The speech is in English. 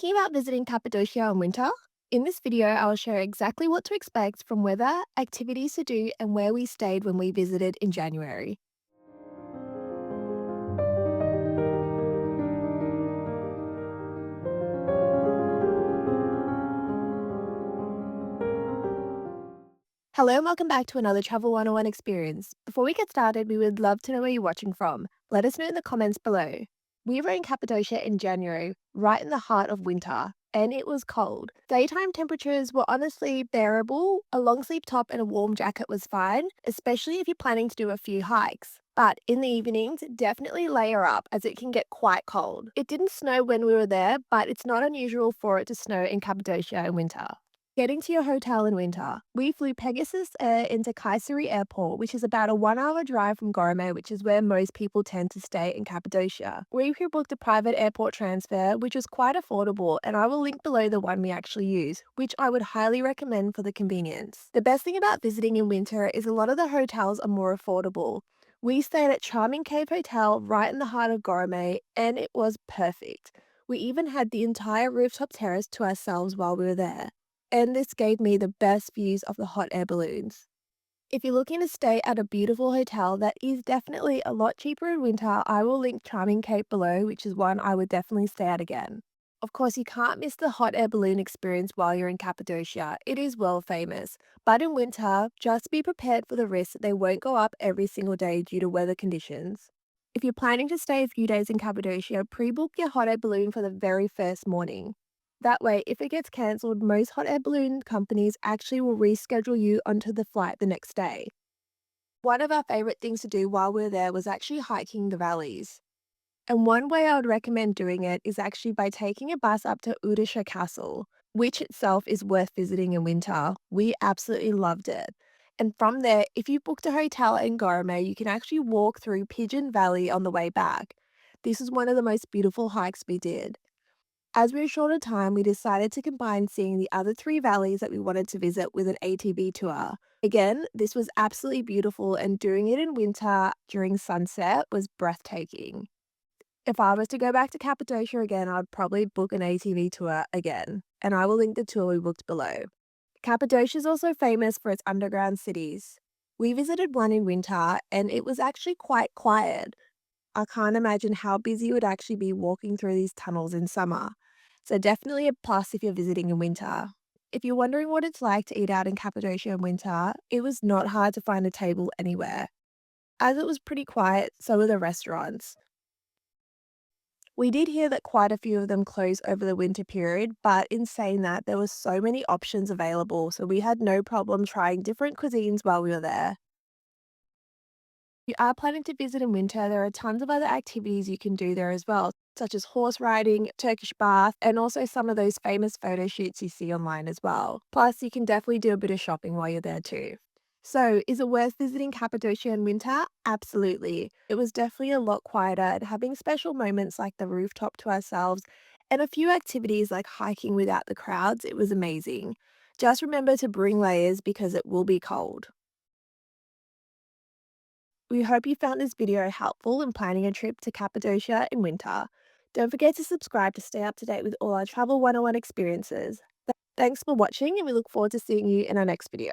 Thinking about visiting Cappadocia in winter? In this video, I will share exactly what to expect from weather, activities to do, and where we stayed when we visited in January. Hello and welcome back to another Travel 101 experience. Before we get started, we would love to know where you're watching from. Let us know in the comments below. We were in Cappadocia in January, right in the heart of winter, and it was cold. Daytime temperatures were honestly bearable. A long sleeve top and a warm jacket was fine, especially if you're planning to do a few hikes. But in the evenings, definitely layer up as it can get quite cold. It didn't snow when we were there, but it's not unusual for it to snow in Cappadocia in winter. Getting to your hotel in winter. We flew Pegasus Air into Kayseri Airport, which is about a 1 hour drive from Goreme, which is where most people tend to stay in Cappadocia. We booked a private airport transfer, which was quite affordable, and I will link below the one we actually use, which I would highly recommend for the convenience. The best thing about visiting in winter is a lot of the hotels are more affordable. We stayed at Charming Cave Hotel right in the heart of Goreme, and it was perfect. We even had the entire rooftop terrace to ourselves while we were there, and this gave me the best views of the hot air balloons. If you're looking to stay at a beautiful hotel that is definitely a lot cheaper in winter, I will link Charming Cape below, which is one I would definitely stay at again. Of course, you can't miss the hot air balloon experience while you're in Cappadocia. It is world famous. But in winter, just be prepared for the risk that they won't go up every single day due to weather conditions. If you're planning to stay a few days in Cappadocia, pre-book your hot air balloon for the very first morning. That way, if it gets cancelled, most hot air balloon companies actually will reschedule you onto the flight the next day. One of our favourite things to do while we were there was actually hiking the valleys. And one way I would recommend doing it is actually by taking a bus up to Udisha Castle, which itself is worth visiting in winter. We absolutely loved it. And from there, if you booked a hotel in Goreme, you can actually walk through Pigeon Valley on the way back. This is one of the most beautiful hikes we did. As we were short of time, we decided to combine seeing the other three valleys that we wanted to visit with an ATV tour. Again, this was absolutely beautiful, and doing it in winter during sunset was breathtaking. If I was to go back to Cappadocia again, I'd probably book an ATV tour again, and I will link the tour we booked below. Cappadocia is also famous for its underground cities. We visited one in winter, and it was actually quite quiet. I can't imagine how busy it would actually be walking through these tunnels in summer. So definitely a plus if you're visiting in winter. If you're wondering what it's like to eat out in Cappadocia in winter, it was not hard to find a table anywhere. As it was pretty quiet, so were the restaurants. We did hear that quite a few of them closed over the winter period, but in saying that, there were so many options available, so we had no problem trying different cuisines while we were there. If you are planning to visit in winter, there are tons of other activities you can do there as well, such as horse riding, Turkish bath, and also some of those famous photo shoots you see online as well. Plus, you can definitely do a bit of shopping while you're there too. So, is it worth visiting Cappadocia in winter? Absolutely. It was definitely a lot quieter, and having special moments like the rooftop to ourselves and a few activities like hiking without the crowds, it was amazing. Just remember to bring layers because it will be cold. We hope you found this video helpful in planning a trip to Cappadocia in winter. Don't forget to subscribe to stay up to date with all our Travel 101 experiences. Thanks for watching, and we look forward to seeing you in our next video.